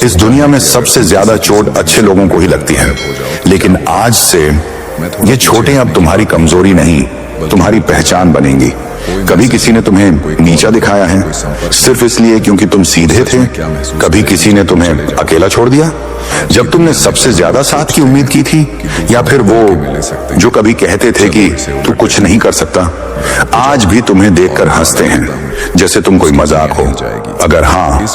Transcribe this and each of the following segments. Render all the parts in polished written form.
इस दुनिया में सबसे ज्यादा चोट अच्छे लोगों को ही लगती है, लेकिन आज से ये चोटें अब तुम्हारी कमजोरी नहीं, तुम्हारी पहचान बनेंगी। कभी किसी ने तुम्हें नीचा दिखाया है सिर्फ इसलिए क्योंकि तुम सीधे थे। कभी किसी ने तुम्हें अकेला छोड़ दिया जब तुमने सबसे ज्यादा साथ की उम्मीद की थी, या फिर वो जो कभी कहते थे कि तू कुछ नहीं कर सकता, आज भी तुम्हें देखकर हंसते हैं जैसे तुम कोई मजाक हो। अगर हाँ,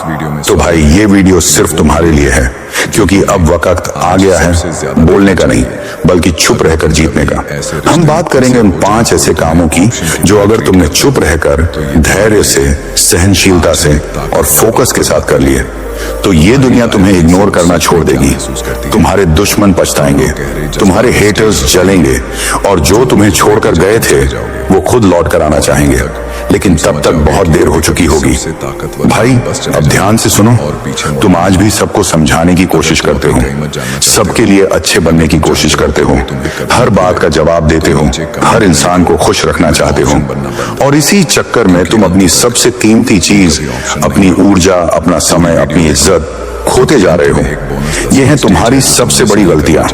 तो भाई ये वीडियो सिर्फ तुम्हारे लिए है, क्योंकि अब वक्त आ गया है बोलने का नहीं बल्कि चुप रहकर जीतने का। हम बात करेंगे उन 5 ऐसे कामों की जो अगर तुमने चुप रहकर धैर्य से, सहनशीलता से और फोकस के साथ कर लिए तो ये दुनिया तुम्हें इग्नोर करना छोड़ देगी। तुम्हारे दुश्मन पछताएंगे, तुम्हारे हेटर्स जलेंगे, और जो तुम्हें छोड़कर गए थे वो खुद लौट कर आना चाहेंगे, लेकिन तब तक बहुत देर हो चुकी होगी। भाई अब ध्यान से सुनो, तुम आज भी सबको समझाने की कोशिश करते हो, सबके लिए अच्छे बनने की कोशिश करते हो, हर बात का जवाब देते हो, हर इंसान को खुश रखना चाहते हो, और इसी चक्कर में तुम अपनी सबसे कीमती चीज, अपनी ऊर्जा, अपना समय, अपनी इज्जत खोते जा रहे हो। ये है तुम्हारी सबसे बड़ी गलतियां।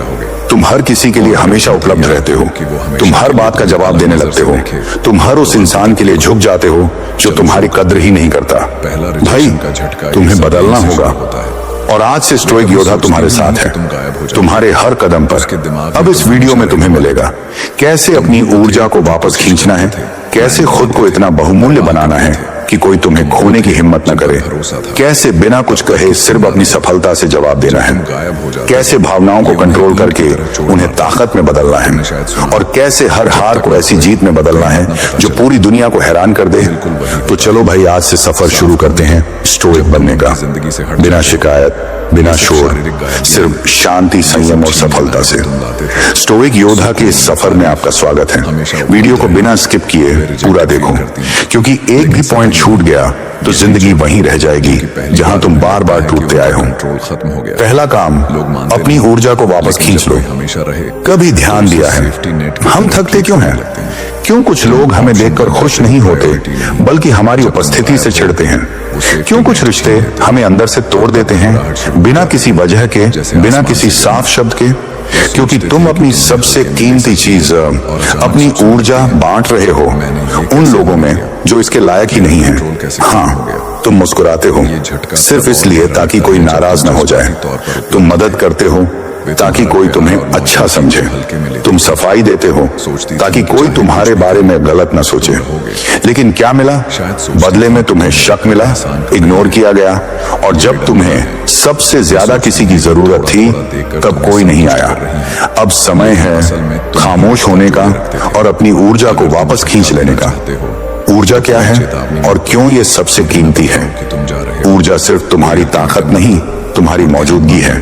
तुम हर किसी के लिए हमेशा उपलब्ध रहते हो, तुम हर बात का जवाब देने लगते हो, तुम हर उस इंसान के लिए झुक जाते हो जो तुम्हारी कद्र ही नहीं करता। भाई तुम्हें बदलना होगा, और आज से स्टोइक योद्धा तुम्हारे साथ है, तुम्हारे हर कदम पर। अब इस वीडियो में तुम्हें मिलेगा कैसे अपनी ऊर्जा को वापस खींचना है, कैसे खुद को इतना बहुमूल्य बनाना है कि कोई तुम्हें खोने की हिम्मत न करे, कैसे बिना कुछ कहे सिर्फ अपनी सफलता से जवाब देना है, कैसे भावनाओं को कंट्रोल करके उन्हें ताकत में बदलना है, और कैसे हर हार को ऐसी जीत में बदलना है जो पूरी दुनिया को हैरान कर दे। तो चलो भाई आज से सफर शुरू करते हैं स्टोइक बनने का, बिना शिकायत, बिना शोर, सिर्फ शांति, संयम और सफलता से। स्टोइक योद्धा के इस सफर में आपका स्वागत है। वीडियो को बिना स्किप किए पूरा देखो, क्योंकि एक भी पॉइंट छूट गया तो जिंदगी वहीं रह जाएगी जहां तुम बार बार टूटते आए हो। पहला काम, अपनी ऊर्जा को वापस खींच लो। कभी ध्यान दिया है हम थकते क्यों हैं? क्यों कुछ लोग हमें देखकर खुश नहीं होते बल्कि हमारी उपस्थिति से चिढ़ते हैं? क्यों कुछ रिश्ते हमें अंदर से तोड़ देते हैं बिना किसी वजह के, बिना किसी साफ शब्द के? क्योंकि तुम अपनी सबसे कीमती चीज, अपनी ऊर्जा बांट रहे हो उन लोगों में जो इसके लायक ही नहीं है। हाँ, तुम मुस्कुराते हो सिर्फ इसलिए ताकि कोई नाराज न हो जाए, तुम मदद करते हो ताकि कोई तुम्हें अच्छा समझे, तुम सफाई देते हो ताकि कोई तुम्हारे बारे में गलत न सोचे। लेकिन क्या मिला? बदले में तुम्हें शक मिला, इग्नोर किया गया, और जब तुम्हें सबसे ज्यादा किसी की जरूरत थी तब कोई नहीं आया। अब समय है खामोश होने का और अपनी ऊर्जा को वापस खींच लेने का। ऊर्जा क्या है और क्यों ये सबसे कीमती है? ऊर्जा सिर्फ तुम्हारी ताकत नहीं, तुम्हारी मौजूदगी है।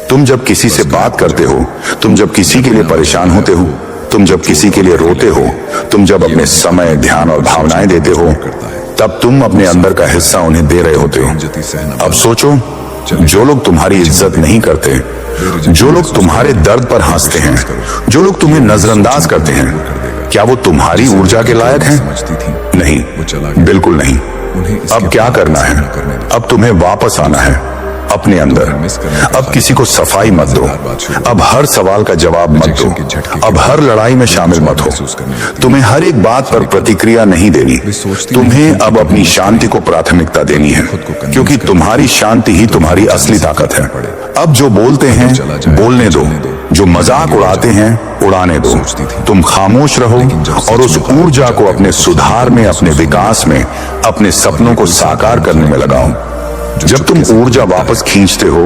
तुम जब किसी से बात करते हो, तुम जब किसी के लिए परेशान होते हो, तुम जब किसी के लिए रोते हो, तुम जब अपने समय, ध्यान और भावनाएं देते हो, तब तुम अपने अंदर का हिस्सा उन्हें दे रहे होते हो। अब सोचो, जो लोग तुम्हारी इज्जत नहीं करते, जो लोग तुम्हारे दर्द पर हंसते हैं, जो लोग तुम्हें नजरअंदाज करते हैं, क्या वो तुम्हारी ऊर्जा के लायक हैं? नहीं, बिल्कुल नहीं। अब क्या करना है? अब तुम्हें वापस आना है अपने अंदर। अब किसी को सफाई मत दो, अब हर सवाल का जवाब मत दो, अब हर लड़ाई में शामिल मत हो। तुम्हें हर एक बात पर प्रतिक्रिया नहीं देनी, तुम्हें अब अपनी शांति को प्राथमिकता देनी है, क्योंकि तुम्हारी शांति ही तुम्हारी असली ताकत है। अब जो बोलते हैं बोलने दो, जो मजाक उड़ाते हैं उड़ाने दो। तुम खामोश रहो और उस ऊर्जा को अपने सुधार में, अपने विकास में, अपने सपनों को साकार करने में लगाओ। जब तुम ऊर्जा वापस खींचते हो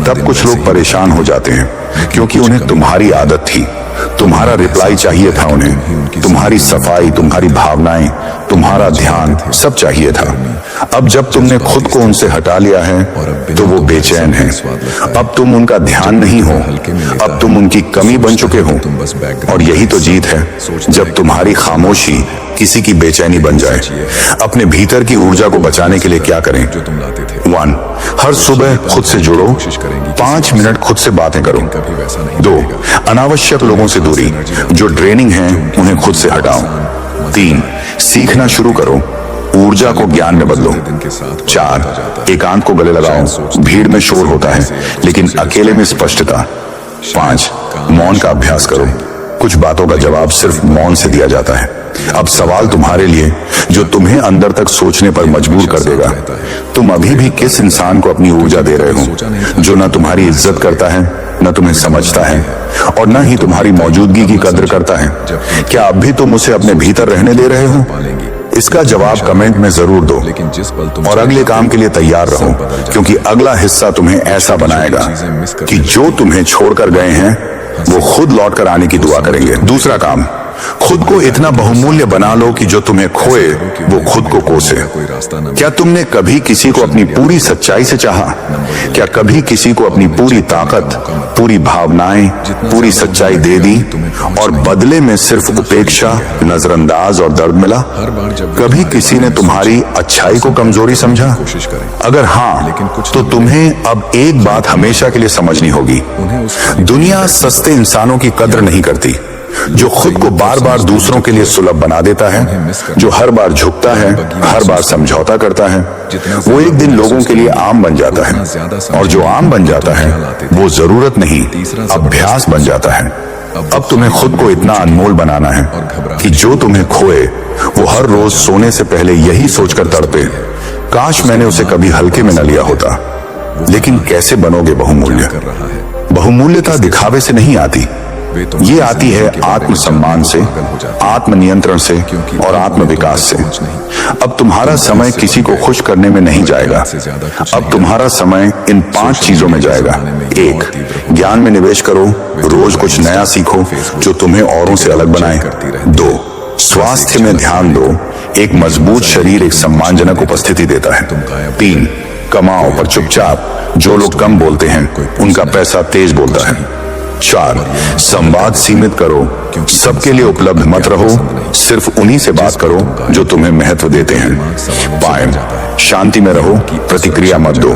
तब कुछ लोग परेशान हो जाते हैं, क्योंकि उन्हें तुम्हारी आदत थी, तुम्हारा रिप्लाई चाहिए था उन्हें, तुम्हारी सफाई, तुम्हारी भावनाएं, तुम्हारा ध्यान सब चाहिए था। अब जब तुमने खुद को उनसे हटा लिया है तो वो बेचैन है। अब तुम उनका ध्यान नहीं हो, अब तुम उनकी कमी बन चुके हो। और यही तो जीत है, जब तुम्हारी खामोशी किसी की बेचैनी बन जाए। अपने भीतर की ऊर्जा को बचाने के लिए क्या करें? 1, हर सुबह खुद से जुड़ो, 5 मिनट खुद से बातें करो। 2, अनावश्यक लोगों से दूरी, जो ड्रेनिंग है उन्हें खुद से हटाओ। 3, सीखना शुरू करो, ऊर्जा को ज्ञान में बदलो। 4, एकांत को गले लगाओ। भीड़ में शोर होता है लेकिन अकेले में स्पष्टता। 5, मौन का अभ्यास करो। कुछ बातों का जवाब सिर्फ मौन से दिया जाता है। अब सवाल तुम्हारे लिए जो तुम्हें अंदर तक सोचने पर मजबूर कर देगा, तुम अभी भी किस इंसान को अपनी ऊर्जा दे रहे हो जो न तुम्हारी इज्जत करता है, न तुम्हें समझता है और न ही तुम्हारी मौजूदगी की कद्र करता है? क्या अब भी तुम उसे अपने भीतर रहने दे रहे हो? इसका जवाब कमेंट में जरूर दो और अगले काम के लिए तैयार रहो, क्योंकि अगला हिस्सा तुम्हें ऐसा बनाएगा कि जो तुम्हें छोड़कर गए हैं वो खुद लौटकर आने की दुआ करेंगे। दूसरा काम, खुद को इतना बहुमूल्य बना लो कि जो तुम्हें खोए वो खुद को कोसे। क्या तुमने कभी किसी को अपनी पूरी सच्चाई से चाहा? क्या कभी किसी को अपनी पूरी ताकत, पूरी भावनाएं, पूरी सच्चाई दे दी और बदले में सिर्फ उपेक्षा, नजरअंदाज और दर्द मिला? कभी किसी ने तुम्हारी अच्छाई को कमजोरी समझा? अगर हाँ, तो तुम्हें अब एक बात हमेशा के लिए समझनी होगी, दुनिया सस्ते इंसानों की कद्र नहीं करती। जो खुद को बार बार दूसरों के लिए सुलभ बना देता है, जो हर बार झुकता है, हर बार समझौता करता है, वो एक दिन लोगों के लिए आम बन जाता है। और जो आम बन जाता है वो जरूरत नहीं, अभ्यास बन जाता है। अब तुम्हें खुद को इतना अनमोल बनाना है कि जो तुम्हें खोए वो हर रोज सोने से पहले यही सोचकर तड़पे, काश मैंने उसे कभी हल्के में न लिया होता। लेकिन कैसे बनोगे बहुमूल्य? बहुमूल्यता दिखावे से नहीं आती, ये आती है आत्मसम्मान से, आत्मनियंत्रण से और आत्मविकास से। अब तुम्हारा समय किसी को खुश करने में नहीं जाएगा, अब तुम्हारा समय इन 5 चीजों में जाएगा। 1, ज्ञान में निवेश करो, रोज कुछ नया सीखो जो तुम्हें औरों से अलग बनाए। 2, स्वास्थ्य में ध्यान दो, एक मजबूत शरीर एक सम्मानजनक उपस्थिति देता है। 3, कमाओ पर चुपचाप, जो लोग कम बोलते हैं उनका पैसा तेज बोलता है। 4, संवाद सीमित करो, सबके लिए उपलब्ध मत रहो, सिर्फ उन्हीं से बात करो जो तुम्हें महत्व देते हैं। 5, शांति में रहो, प्रतिक्रिया मत दो,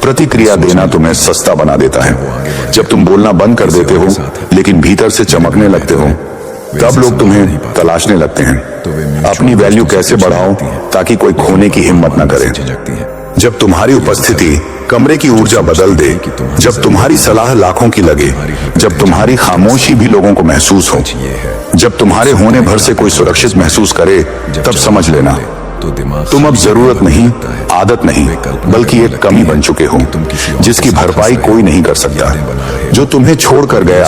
प्रतिक्रिया देना तुम्हें सस्ता बना देता है। जब तुम बोलना बंद कर देते हो लेकिन भीतर से चमकने लगते हो, तब लोग तुम्हें तलाशने लगते हैं। अपनी वैल्यू कैसे बढ़ाओ ताकि कोई खोने की हिम्मत न करे। जब तुम्हारी उपस्थिति कमरे की ऊर्जा बदल दे, जब तुम्हारी सलाह लाखों की लगे, जब तुम्हारी खामोशी भी लोगों को महसूस हो, जब तुम्हारे होने भर से कोई सुरक्षित महसूस करे, तब समझ लेना तुम अब जरूरत नहीं, आदत नहीं, बल्कि एक कमी बन चुके हो जिसकी भरपाई कोई नहीं कर सकता। जो तुम्हें छोड़कर गया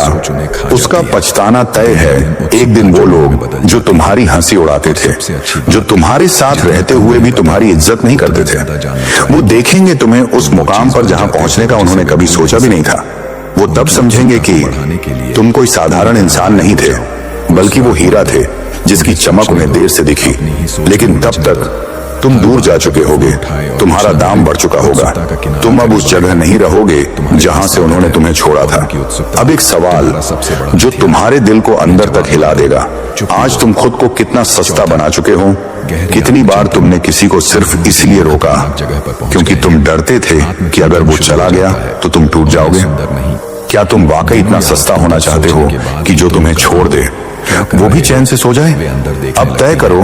उसका पछताना तय है। एक दिन वो लोग जो तुम्हारी हंसी उड़ाते थे, जो तुम्हारे साथ रहते हुए भी तुम्हारी इज्जत नहीं करते थे, वो देखेंगे तुम्हें उस मुकाम पर जहां पहुंचने का उन्होंने कभी सोचा भी नहीं था। वो तब समझेंगे कि तुम कोई साधारण इंसान नहीं थे, बल्कि वो हीरा थे जिसकी चमक उन्हें देर से दिखी। लेकिन तब तक तुम दूर जा चुके होगे, तुम्हारा दाम बढ़ चुका होगा, तुम अब उस जगह नहीं रहोगे जहां से उन्होंने तुम्हें छोड़ा था। अब एक सवाल जो तुम्हारे दिल को अंदर तक हिला देगा, आज तुम खुद को कितना सस्ता बना चुके हो? कितनी बार तुमने किसी को सिर्फ इसलिए रोका क्योंकि तुम डरते थे कि अगर वो चला गया तो तुम टूट जाओगे? क्या तुम वाकई इतना सस्ता होना चाहते हो कि जो तुम्हें छोड़ दे वो भी चैन से सो जाए? अब तय करो,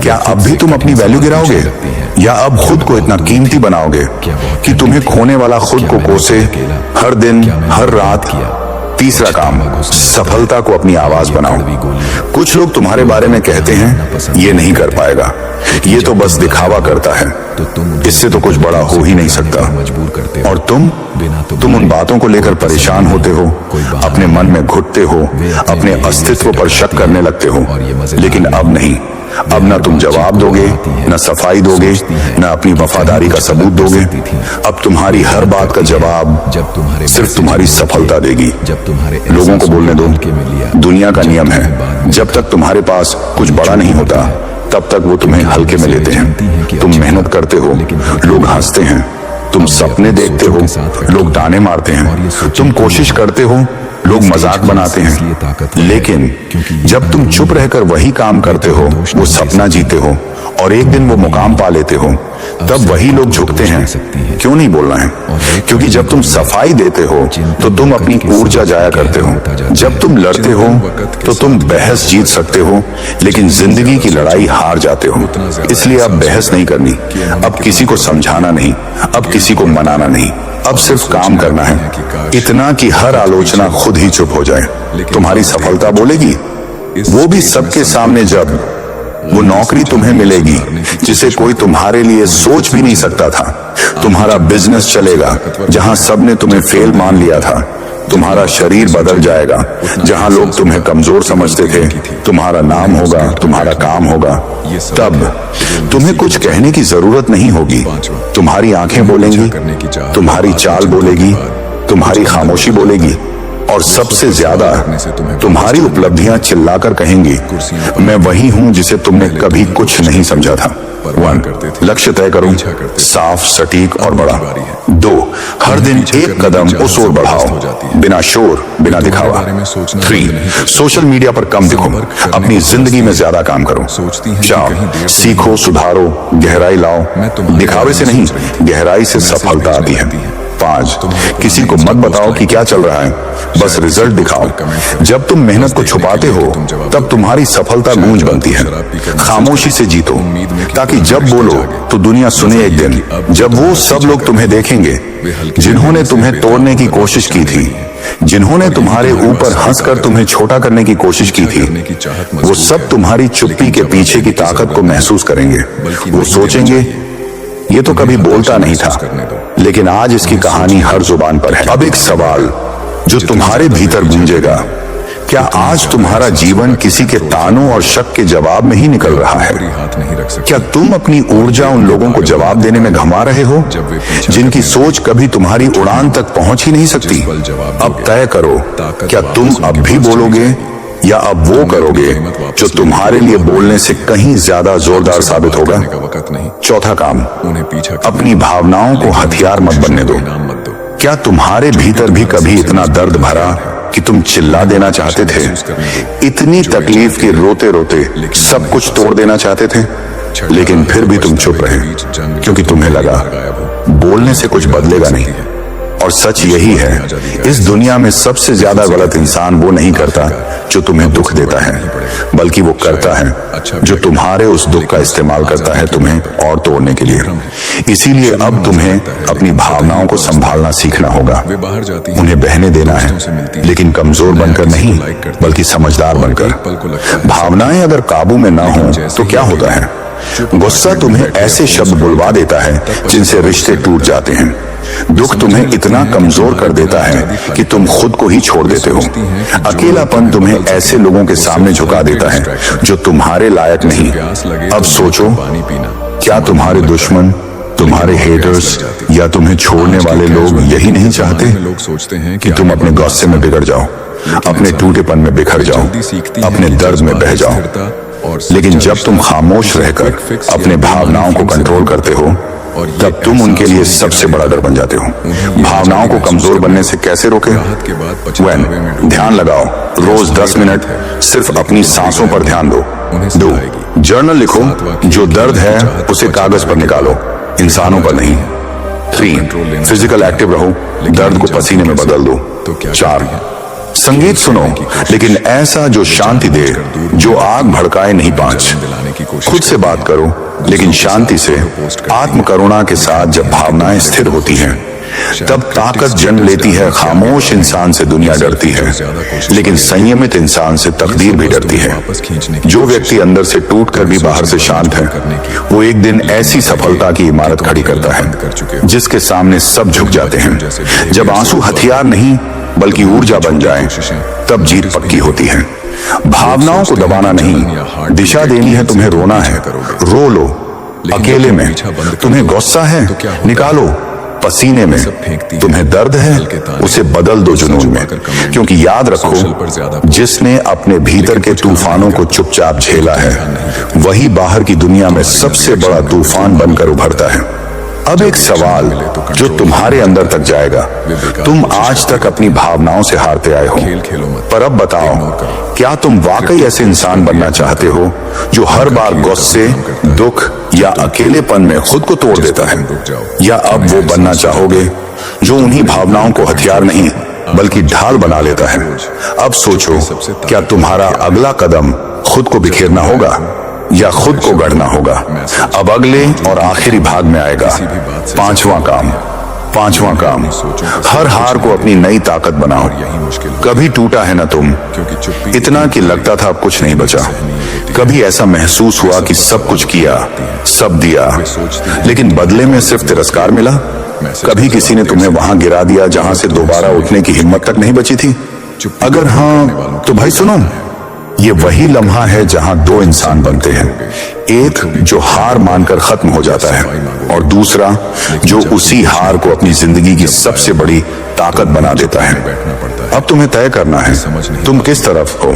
क्या अब भी तुम अपनी वैल्यू गिराओगे या अब खुद को इतना कीमती बनाओगे कि तुम्हें खोने वाला खुद को कोसे हर दिन, हर रात? तीसरा काम, सफलता को अपनी आवाज बनाओ। कुछ लोग तुम्हारे बारे में कहते हैं ये नहीं कर पाएगा, ये तो बस दिखावा करता है, इससे तो कुछ बड़ा हो ही नहीं सकता। और तुम उन बातों को लेकर परेशान होते हो, अपने मन में घुटते हो, अपने अस्तित्व पर शक करने लगते हो। लेकिन अब नहीं, अब ना तुम जवाब दोगे, न सफाई दोगे, न अपनी वफादारी का सबूत दोगे। अब तुम्हारी हर बात का जवाब सिर्फ तुम्हारी सफलता देगी। लोगों को बोलने दो, दुनिया का नियम है, जब तक तुम्हारे पास कुछ बड़ा नहीं होता तब तक वो तुम्हें हल्के में लेते हैं। तुम मेहनत करते हो, लोग हंसते हैं, तुम सपने देखते हो, लोग ताने मारते हैं, तुम कोशिश करते हो, लोग मजाक बनाते हैं, लेकिन जब तुम चुप रहकर वही काम करते हो, वो सपना जीते हो और एक दिन वो मुकाम पा लेते हो, तब वही लोग झुकते हैं। क्यों नहीं बोलना है? क्योंकि जब तुम सफाई देते हो तो तुम अपनी ऊर्जा जाया करते हो। जब तुम लड़ते हो तो तुम बहस जीत सकते हो, लेकिन जिंदगी की लड़ाई हार जाते हो। इसलिए अब बहस नहीं करनी, अब किसी को समझाना नहीं, अब किसी को मनाना नहीं, अब सिर्फ काम करना है, इतना कि हर आलोचना खुद ही चुप हो जाए। तुम्हारी सफलता बोलेगी, वो भी सबके सामने, जब वो नौकरी तुम्हें मिलेगी जिसे कोई तुम्हारे लिए सोच भी नहीं सकता था। तुम्हारा बिजनेस चलेगा जहां सबने तुम्हें फेल मान लिया था। तुम्हारा शरीर बदल जाएगा जहां लोग तुम्हें कमजोर समझते थे। तुम्हारा नाम होगा, तुम्हारा काम होगा। तब तुम्हें कुछ कहने की जरूरत नहीं होगी। तुम्हारी आंखें बोलेंगी, तुम्हारी चाल बोलेगी, तुम्हारी खामोशी बोलेगी, और सबसे ज्यादा तुम्हारी उपलब्धियां चिल्लाकर कहेंगी, मैं वही हूं जिसे तुमने कभी कुछ नहीं समझा था। 1. लक्ष्य तय करो, साफ, सटीक और बड़ा। 2. हर दिन एक कदम उस ओर बढ़ाओ, बिना शोर, बिना दिखावा। 3. सोशल मीडिया पर कम दिखो, अपनी जिंदगी में ज्यादा काम करो। 4. सीखो, सुधारो, गहराई लाओ। दिखावे से नहीं, गहराई से सफलता आती है। 5. किसी को मत बताओ कि क्या चल रहा है, बस रिजल्ट दिखाओ। जब तुम मेहनत को छुपाते हो तब तुम्हारी सफलता गूंज बनती है। खामोशी से जीतो, ताकि जब बोलो तो दुनिया सुने एक दिन, जब वो सब लोग तुम्हें देखेंगे जिन्होंने तुम्हें तोड़ने की कोशिश की थी, जिन्होंने तुम्हारे ऊपर हंसकर तुम्हें छोटा करने की कोशिश की थी। वो सब तुम्हारी चुप्पी के पीछे की ताकत को महसूस करेंगे। वो सोचेंगे, ये तो कभी बोलता नहीं था, लेकिन आज इसकी कहानी हर जुबान पर है। अब एक सवाल जो तुम्हारे भीतर गूंजेगा, क्या आज तुम्हारा जीवन किसी के तानों और शक के जवाब में ही निकल रहा है? क्या तुम अपनी ऊर्जा उन लोगों को जवाब देने में घमा रहे हो जिनकी सोच कभी तुम्हारी उड़ान तक पहुंच ही नहीं सकती? अब तय करो, क्या तुम अब भी बोलोगे या अब वो करोगे जो तुम्हारे लिए बोलने से कहीं ज्यादा जोरदार साबित होगा? 4था काम, अपनी भावनाओं को हथियार मत बनने दो। क्या तुम्हारे भीतर भी कभी इतना दर्द भरा कि तुम चिल्ला देना चाहते थे? इतनी तकलीफ कि रोते रोते सब कुछ तोड़ देना चाहते थे, लेकिन फिर भी तुम चुप रहे क्योंकि तुम्हें लगा बोलने से कुछ बदलेगा नहीं। और सच यही है, इस दुनिया में सबसे ज्यादा गलत इंसान वो नहीं करता जो तुम्हें दुख देता है, बल्कि वो करता है जो तुम्हारे उस दुख का इस्तेमाल करता है तुम्हें और तोड़ने के लिए। इसीलिए अब तुम्हें अपनी भावनाओं को संभालना सीखना होगा। उन्हें बहने देना है, लेकिन कमजोर बनकर नहीं, बल्कि समझदार बनकर। भावनाएं अगर काबू में ना हो तो क्या होता है? गुस्सा तुम्हें ऐसे शब्द बुलवा देता है जिनसे रिश्ते टूट जाते हैं। दुख तुम्हें इतना कमजोर कर देता है कि तुम खुद को ही छोड़ देते हो। अकेलापन तुम्हें ऐसे लोगों के सामने झुका देता है जो तुम्हारे लायक नहीं। अब सोचो, क्या तुम्हारे दुश्मन, तुम्हारे हेटर्स या तुम्हें छोड़ने वाले लोग यही नहीं चाहते कि तुम अपने गुस्से में बिगड़ जाओ, अपने टूटेपन में बिखर जाओ, अपने दर्द में बह जाओ? लेकिन जब तुम खामोश रहकर अपने भावनाओं को कंट्रोल करते हो, तब तुम उनके लिए सबसे बड़ा डर बन जाते हो। भावनाओं को कमजोर बनने से कैसे रोके? ध्यान लगाओ, रोज 10 मिनट सिर्फ अपनी सांसों पर ध्यान दो। 2. जर्नल लिखो, जो दर्द है उसे कागज पर निकालो, इंसानों पर नहीं। 3. फिजिकल एक्टिव रहो, दर्द को पसीने में बदल दो। 4. संगीत सुनो, लेकिन ऐसा जो शांति दे, जो आग भड़काए नहीं। 5. खुद से बात करो, लेकिन शांति से, आत्म करुणा के साथ। जब भावनाएं स्थिर होती हैं तब ताकत जन्म लेती है। खामोश इंसान से दुनिया डरती है, लेकिन संयमित इंसान से तकदीर भी डरती है। जो व्यक्ति अंदर से टूटकर भी बाहर से शांत है, वो एक दिन ऐसी सफलता की इमारत खड़ी करता है जिसके सामने सब झुक जाते हैं। जब आंसू हथियार नहीं बल्कि ऊर्जा बन जाए, तब जीत पक्की होती है। भावनाओं को दबाना नहीं, दिशा देनी है। तुम्हें रोना है, रो लो, अकेले में। तुम्हें गुस्सा है, निकालो पसीने में। तुम्हें दर्द है, उसे बदल दो जुनून में। क्योंकि याद रखो, जिसने अपने भीतर के तूफानों को चुपचाप झेला है, वही बाहर की दुनिया में सबसे बड़ा तूफान बनकर उभरता है। अब एक सवाल जो तुम्हारे अंदर तक जाएगा, तुम आज तक अपनी भावनाओं से हारते आए हो, पर अब बताओ, क्या तुम वाकई ऐसे इंसान बनना चाहते हो जो हर बार गुस्से, दुख या अकेलेपन में खुद को तोड़ देता है, या अब वो बनना चाहोगे जो उन्हीं भावनाओं को हथियार नहीं बल्कि ढाल बना लेता है? अब सोचो, क्या तुम्हारा अगला कदम खुद को बिखेरना होगा या खुद को गढ़ना होगा? अब अगले और आखिरी भाग में आएगा पांचवा काम। हर हार को अपनी नई ताकत बनाओ। कभी टूटा है ना तुम, इतना कि लगता था अब कुछ नहीं बचा। कभी ऐसा महसूस हुआ कि सब कुछ किया, सब दिया, लेकिन बदले में सिर्फ तिरस्कार मिला। कभी किसी ने तुम्हें वहां गिरा दिया जहां से दोबारा उठने की हिम्मत तक नहीं बची थी? अगर हाँ, तो भाई सुनो, ये वही लम्हा है जहां दो इंसान बनते हैं, एक जो हार मानकर खत्म हो जाता है और दूसरा जो उसी हार को अपनी जिंदगी की सबसे बड़ी ताकत बना देता है। अब तुम्हें तय करना है तुम किस तरफ हो।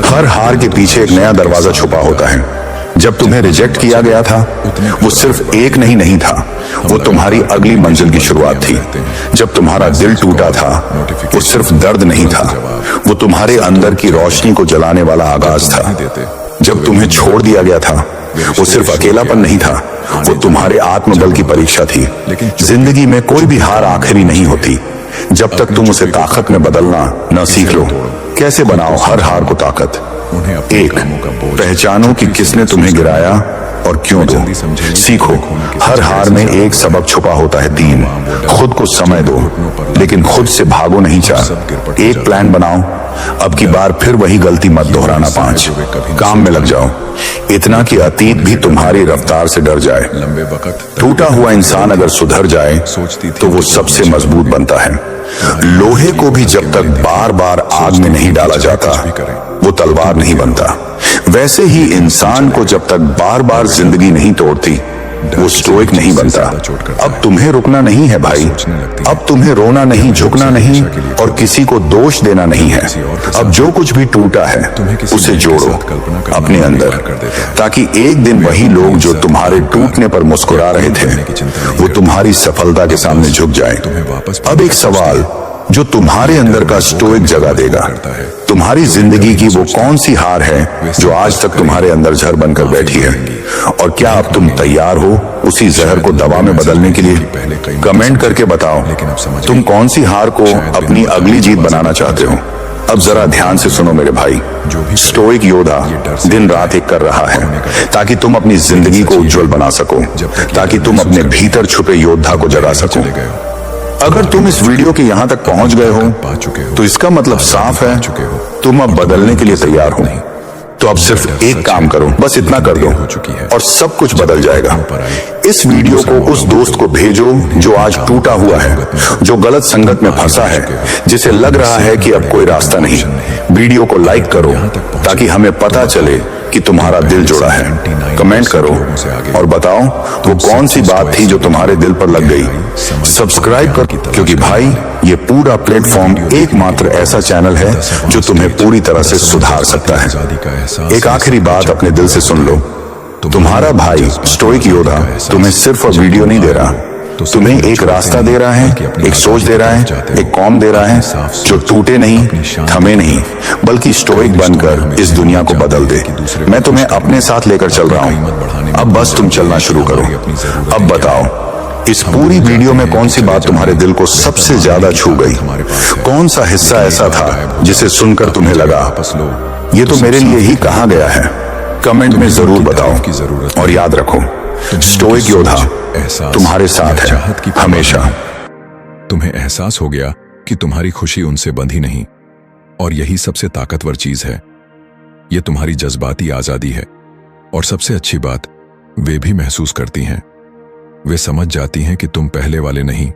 हर हार के पीछे एक नया दरवाजा छुपा होता है। जब तुम्हें रिजेक्ट किया गया था, वो सिर्फ एक नहीं था, वो तुम्हारी अगली मंजिल की शुरुआत थी। जब तुम्हारा दिल टूटा था, वो सिर्फ दर्द नहीं था, वो तुम्हारे अंदर की रोशनी को जलाने वाला आगाज था। जब तुम्हें छोड़ दिया गया था, वो सिर्फ अकेलापन नहीं था, वो तुम्हारे आत्मबल की परीक्षा थी। जिंदगी में कोई भी हार आखिरी नहीं होती जब तक तुम उसे ताकत में बदलना न सीख लो। कैसे बनाओ हर हार को ताकत? एक, पहचानो कि किसने तुम्हें गिराया और क्यों दो। सीखो, हर हार में एक सबक छुपा होता है। तीन, खुद को समय दो, लेकिन खुद से भागो नहीं। चार, एक प्लान बनाओ, अब की बार फिर वही गलती मत दोहराना। पांच, काम में लग जाओ, इतना कि अतीत भी तुम्हारी रफ्तार से डर जाए। टूटा हुआ इंसान अगर सुधर जाए तो वो सबसे मजबूत बनता है। लोहे को भी जब तक बार बार आग में नहीं डाला जाता, वो तलवार नहीं बनता। वैसे ही इंसान को जब तक बार बार जिंदगी नहीं तोड़ती, वो स्टोइक नहीं बनता। अब तुम्हें रुकना नहीं है भाई, अब तुम्हें रोना नहीं, झुकना नहीं और किसी को दोष देना नहीं है। अब जो कुछ भी टूटा है उसे जोड़ो अपने अंदर, ताकि एक दिन वही लोग जो तुम्हारे टूटने पर मुस्कुरा रहे थे, वो तुम्हारी सफलता के सामने झुक जाए। अब एक सवाल जो तुम्हारे अंदर का स्टोइक जगा देगा, तुम्हारी जिंदगी की वो कौन सी हार है जो आज तक तुम्हारे अंदर जहर बनकर बैठी है, और क्या अब तुम तैयार हो उसी जहर को दवा में बदलने के लिए? कमेंट करके बताओ तुम कौन सी हार को अपनी अगली जीत बनाना चाहते हो। अब जरा ध्यान से सुनो मेरे भाई, स्टोइक योद्धा दिन रात एक कर रहा है ताकि तुम अपनी जिंदगी को उज्जवल बना सको, ताकि तुम अपने भीतर छुपे योद्धा को जगा सको। अगर तुम इस वीडियो के यहाँ तक पहुंच गए हो तो इसका मतलब साफ है तुम अब बदलने के लिए तैयार हो। तो अब सिर्फ एक काम करो, बस इतना कर दो और सब कुछ बदल जाएगा। इस वीडियो को उस दोस्त को भेजो जो आज टूटा हुआ है, जो गलत संगत में फंसा है, जिसे लग रहा है कि अब कोई रास्ता नहीं। वीडियो को लाइक करो ताकि हमें पता चले कि तुम्हारा दिल जुड़ा है। कमेंट करो और बताओ वो कौन सी बात थी जो तुम्हारे दिल पर लग गई। सब्सक्राइब कर, क्योंकि भाई ये पूरा प्लेटफॉर्म एकमात्र ऐसा चैनल है जो तुम्हें पूरी तरह से सुधार सकता है। एक आखिरी बात अपने दिल से सुन लो, तुम्हारा भाई स्टोइक योद्धा तुम्हें सिर्फ वीडियो नहीं दे रहा, तुम्हें एक रास्ता दे रहा है, एक सोच दे रहा है, एक कॉम दे रहा है जो टूटे नहीं, थमे नहीं, बल्कि स्टोइक बनकर इस दुनिया को बदल दे। मैं तुम्हें अपने साथ लेकर चल रहा हूँ, अब बस तुम चलना शुरू करो। अब बताओ इस पूरी वीडियो में कौन सी बात तुम्हारे दिल को सबसे ज्यादा छू गई? कौन सा हिस्सा ऐसा था जिसे सुनकर तुम्हें लगा ये तो मेरे लिए ही कहा गया है? कमेंट में जरूर बताओ और याद रखो, स्टोइक योद्धा तुम्हारे साथ है हमेशा। तुम्हें एहसास हो गया कि तुम्हारी खुशी उनसे बंधी नहीं, और यही सबसे ताकतवर चीज है। यह तुम्हारी जज्बाती आजादी है, और सबसे अच्छी बात वे भी महसूस करती हैं। वे समझ जाती हैं कि तुम पहले वाले नहीं,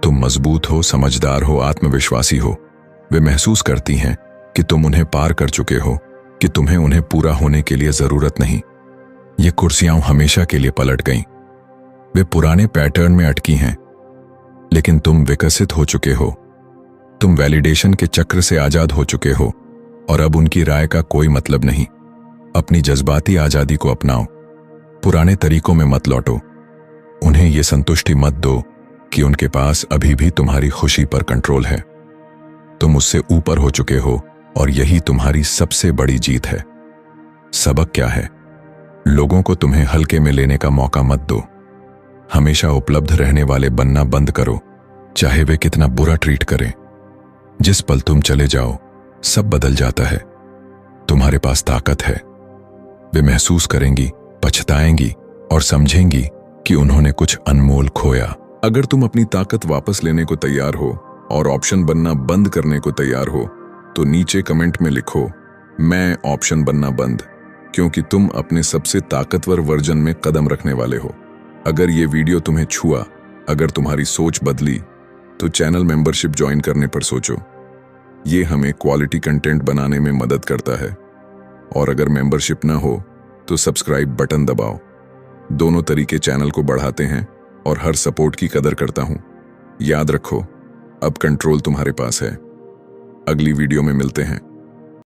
तुम मजबूत हो, समझदार हो, आत्मविश्वासी हो। वे महसूस करती हैं कि तुम उन्हें पार कर चुके हो, कि तुम्हें उन्हें पूरा होने के लिए जरूरत नहीं। ये कुर्सियां हमेशा के लिए पलट गईं। वे पुराने पैटर्न में अटकी हैं, लेकिन तुम विकसित हो चुके हो। तुम वैलिडेशन के चक्र से आजाद हो चुके हो, और अब उनकी राय का कोई मतलब नहीं। अपनी जज्बाती आजादी को अपनाओ, पुराने तरीकों में मत लौटो। उन्हें यह संतुष्टि मत दो कि उनके पास अभी भी तुम्हारी खुशी पर कंट्रोल है। तुम उससे ऊपर हो चुके हो और यही तुम्हारी सबसे बड़ी जीत है। सबक क्या है? लोगों को तुम्हें हल्के में लेने का मौका मत दो। हमेशा उपलब्ध रहने वाले बनना बंद करो, चाहे वे कितना बुरा ट्रीट करें। जिस पल तुम चले जाओ, सब बदल जाता है। तुम्हारे पास ताकत है। वे महसूस करेंगी, पछताएंगी और समझेंगी कि उन्होंने कुछ अनमोल खोया। अगर तुम अपनी ताकत वापस लेने को तैयार हो और ऑप्शन बनना बंद करने को तैयार हो, तो नीचे कमेंट में लिखो, मैं ऑप्शन बनना बंद, क्योंकि तुम अपने सबसे ताकतवर वर्जन में कदम रखने वाले हो। अगर ये वीडियो तुम्हें छुआ, अगर तुम्हारी सोच बदली, तो चैनल मेंबरशिप ज्वाइन करने पर सोचो। ये हमें क्वालिटी कंटेंट बनाने में मदद करता है। और अगर मेंबरशिप ना हो तो सब्सक्राइब बटन दबाओ। दोनों तरीके चैनल को बढ़ाते हैं और हर सपोर्ट की कदर करता हूं। याद रखो, अब कंट्रोल तुम्हारे पास है। अगली वीडियो में मिलते हैं।